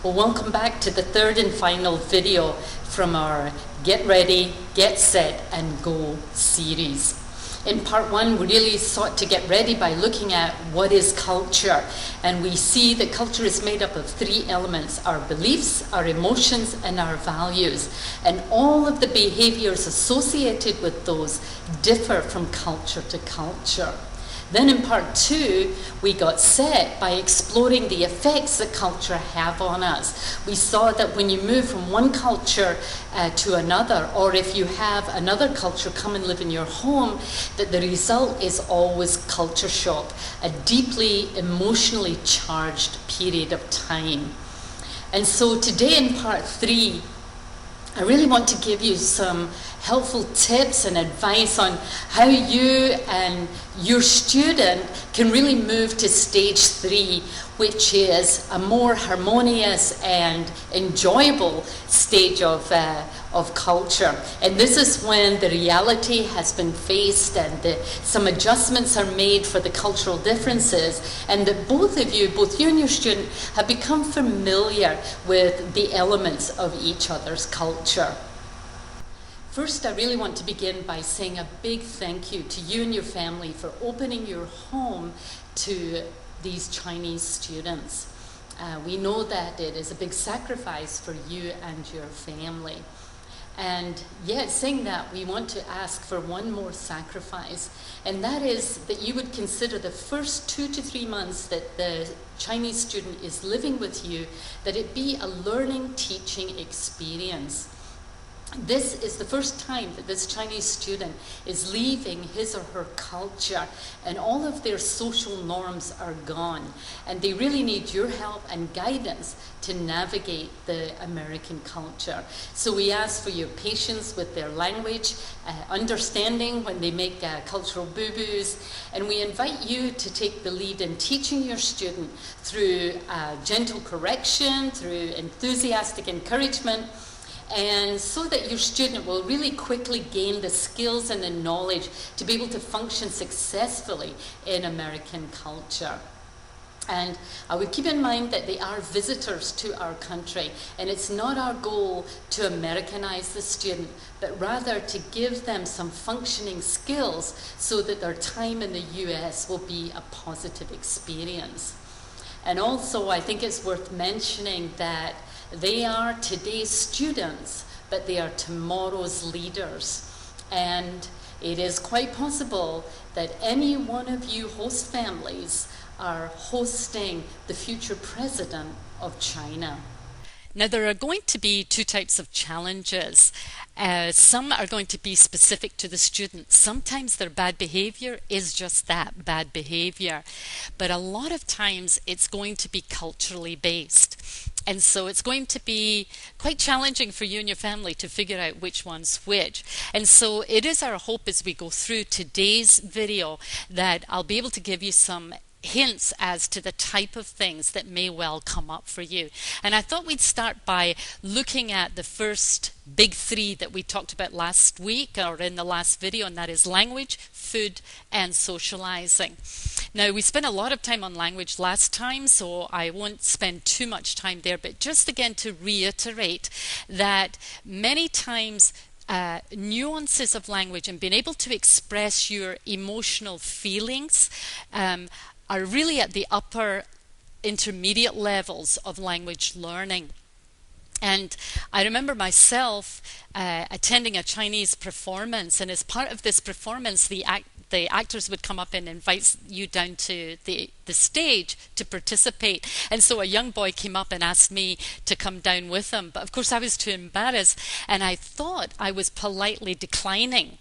Well, welcome back to the third and final video from our Get Ready, Get Set and Go series. In part one, we really sought to get ready by looking at what is culture. And we see that culture is made up of three elements: our beliefs, our emotions, and our values. And all of the behaviors associated with those differ from culture to culture. Then in part two, we got set by exploring the effects that culture have on us. We saw that when you move from one culture to another, or if you have another culture come and live in your home, that the result is always culture shock, a deeply emotionally charged period of time. And so today in part three, I really want to give you some helpful tips and advice on how you and your student can really move to stage three, which is a more harmonious and enjoyable stage of culture. And this is when the reality has been faced and some adjustments are made for the cultural differences, and that both you and your student, have become familiar with the elements of each other's culture. First, I really want to begin by saying a big thank you to you and your family for opening your home to these Chinese students. We know that it is a big sacrifice for you and your family. And yet, saying that, we want to ask for one more sacrifice, and that is that you would consider the first 2 to 3 months that the Chinese student is living with you, that it be a learning, teaching experience. This is the first time that this Chinese student is leaving his or her culture, and all of their social norms are gone. And they really need your help and guidance to navigate the American culture. So we ask for your patience with their language, understanding when they make cultural boo-boos, and we invite you to take the lead in teaching your student through gentle correction, through enthusiastic encouragement, and so that your student will really quickly gain the skills and the knowledge to be able to function successfully in American culture. And I would keep in mind that they are visitors to our country, and it's not our goal to Americanize the student, but rather to give them some functioning skills so that their time in the US will be a positive experience. And also, I think it's worth mentioning that they are today's students, but they are tomorrow's leaders. And it is quite possible that any one of you host families are hosting the future president of China. Now, there are going to be two types of challenges. Some are going to be specific to the student. Sometimes their bad behavior is just that, bad behavior. But a lot of times it's going to be culturally based. And so it's going to be quite challenging for you and your family to figure out which one's which. And so it is our hope as we go through today's video that I'll be able to give you some hints as to the type of things that may well come up for you. And I thought we'd start by looking at the first big three that we talked about last week or in the last video, and that is language, food, and socializing. Now, we spent a lot of time on language last time, so I won't spend too much time there, but just again to reiterate that many times nuances of language and being able to express your emotional feelings are really at the upper intermediate levels of language learning. And I remember myself attending a Chinese performance, and as part of this performance, the actors would come up and invite you down to the stage to participate. And so a young boy came up and asked me to come down with him. But of course I was too embarrassed, and I thought I was politely declining,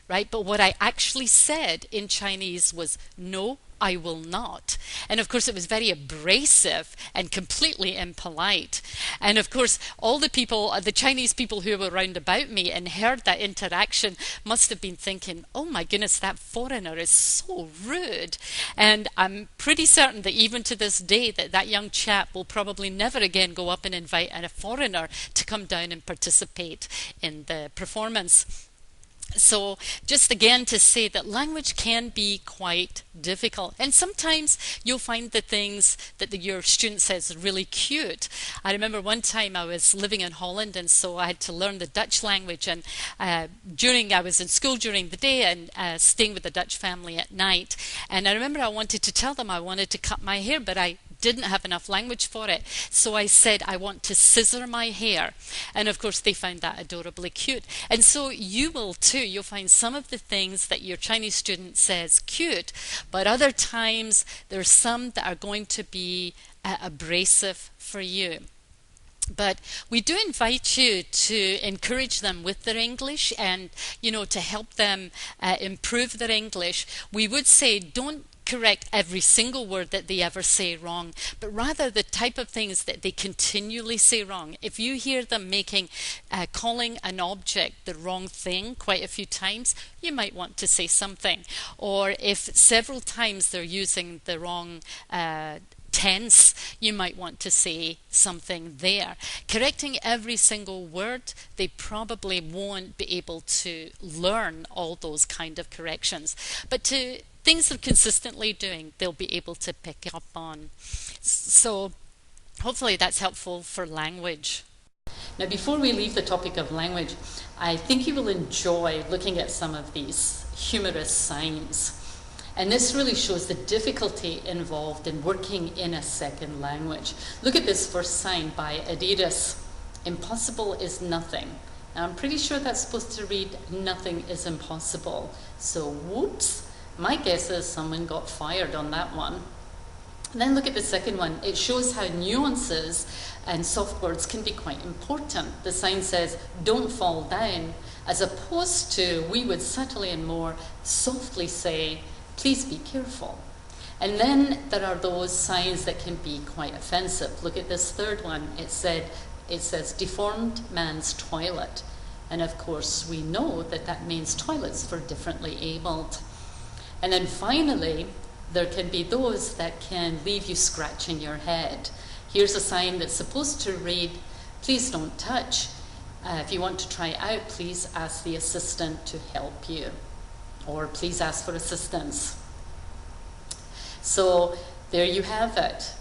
right? But what I actually said in Chinese was, "No, I will not." And of course it was very abrasive and completely impolite. And of course all the people, the Chinese people who were round about me and heard that interaction must have been thinking, "Oh my goodness, that foreigner is so rude." And I'm pretty certain that even to this day that young chap will probably never again go up and invite a foreigner to come down and participate in the performance. So just again to say that language can be quite difficult, and sometimes you'll find the things that your student says are really cute. I remember one time I was living in Holland, and so I had to learn the Dutch language, and during I was in school during the day and staying with the Dutch family at night, and I remember I wanted to tell them I wanted to cut my hair, but I didn't have enough language for it. So I said, I want to scissor my hair. And of course, they found that adorably cute. And so you will too. You'll find some of the things that your Chinese student says cute, but other times there's some that are going to be abrasive for you. But we do invite you to encourage them with their English and, to help them improve their English. We would say don't correct every single word that they ever say wrong, but rather the type of things that they continually say wrong. If you hear them calling an object the wrong thing quite a few times, you might want to say something. Or if several times they're using the wrong tense, you might want to say something there. Correcting every single word, they probably won't be able to learn all those kind of corrections. But to things they're consistently doing, they'll be able to pick up on. So hopefully that's helpful for language. Now, before we leave the topic of language, I think you will enjoy looking at some of these humorous signs. And this really shows the difficulty involved in working in a second language. Look at this first sign by Adidas. Impossible is nothing. Now, I'm pretty sure that's supposed to read nothing is impossible. So, whoops. My guess is someone got fired on that one. And then look at the second one. It shows how nuances and soft words can be quite important. The sign says, don't fall down, as opposed to, we would subtly and more softly say, please be careful. And then there are those signs that can be quite offensive. Look at this third one. It says deformed man's toilet. And of course, we know that that means toilets for differently abled. And then finally, there can be those that can leave you scratching your head. Here's a sign that's supposed to read, please don't touch. If you want to try it out, please ask the assistant to help you. Or please ask for assistance. So there you have it.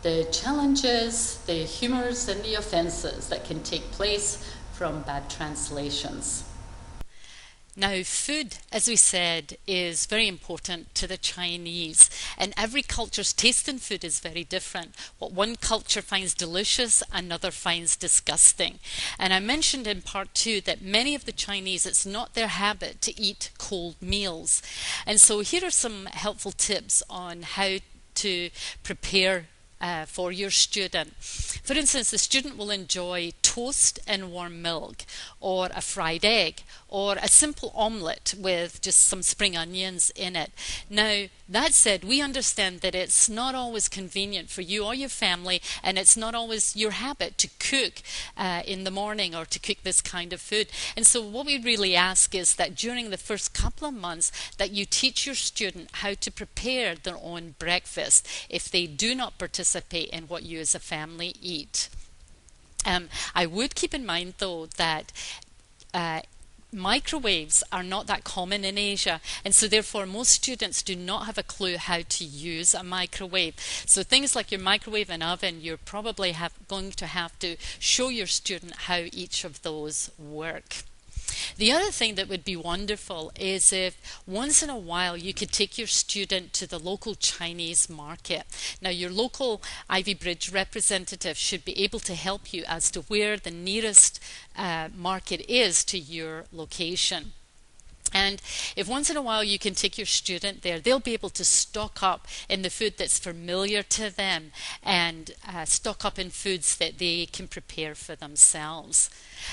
The challenges, the humors, and the offenses that can take place from bad translations. Now, food, as we said, is very important to the Chinese, and every culture's taste in food is very different. What one culture finds delicious, another finds disgusting. And I mentioned in part 2 that many of the Chinese, it's not their habit to eat cold meals. And so here are some helpful tips on how to prepare for your student. For instance, the student will enjoy toast and warm milk, or a fried egg, or a simple omelette with just some spring onions in it. Now, that said, we understand that it's not always convenient for you or your family, and it's not always your habit to cook in the morning or to cook this kind of food. And so what we really ask is that during the first couple of months that you teach your student how to prepare their own breakfast if they do not participate in what you as a family eat. I would keep in mind though that microwaves are not that common in Asia, and so therefore most students do not have a clue how to use a microwave. So things like your microwave and oven, you're probably going to have to show your student how each of those work. The other thing that would be wonderful is if once in a while you could take your student to the local Chinese market. Now, your local Ivy Bridge representative should be able to help you as to where the nearest market is to your location. And if once in a while you can take your student there, they'll be able to stock up in the food that's familiar to them and stock up in foods that they can prepare for themselves.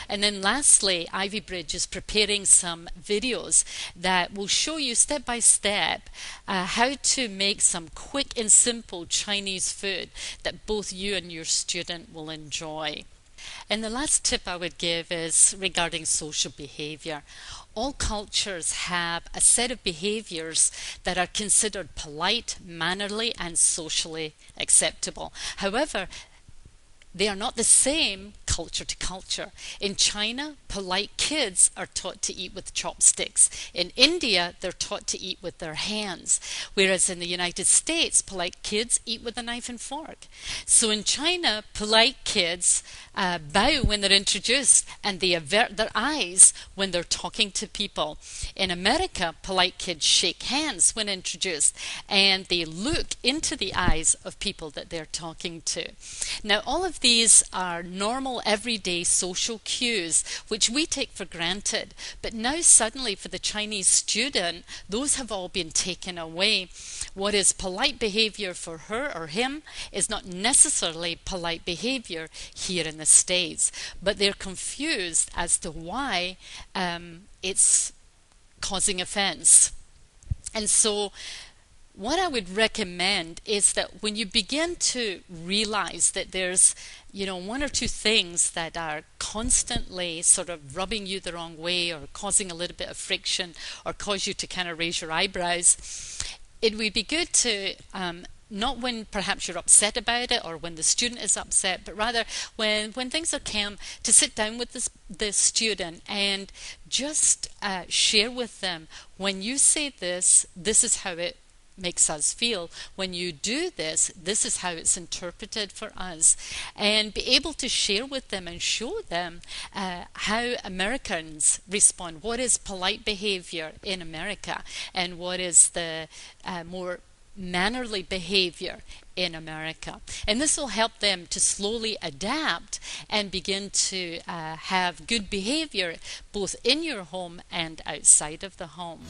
And then lastly, Ivy Bridge is preparing some videos that will show you step by step how to make some quick and simple Chinese food that both you and your student will enjoy. And the last tip I would give is regarding social behavior. All cultures have a set of behaviors that are considered polite, mannerly, and socially acceptable. However, they are not the same culture to culture. In China, polite kids are taught to eat with chopsticks. In India, they're taught to eat with their hands. Whereas in the United States, polite kids eat with a knife and fork. So in China, polite kids bow when they're introduced, and they avert their eyes when they're talking to people. In America, polite kids shake hands when introduced, and they look into the eyes of people that they're talking to. Now, all of these are normal, everyday social cues, which we take for granted. But now suddenly for the Chinese student, those have all been taken away. What is polite behavior for her or him is not necessarily polite behavior here in the States. But they're confused as to why it's causing offense. And so what I would recommend is that when you begin to realize that there's, one or two things that are constantly sort of rubbing you the wrong way or causing a little bit of friction or cause you to kind of raise your eyebrows, it would be good to not when perhaps you're upset about it or when the student is upset, but rather when things are calm, to sit down with the student and just share with them, when you say this, this is how it makes us feel. When you do this, this is how it's interpreted for us. And be able to share with them and show them how Americans respond. What is polite behavior in America? And what is the more mannerly behavior in America? And this will help them to slowly adapt and begin to have good behavior both in your home and outside of the home.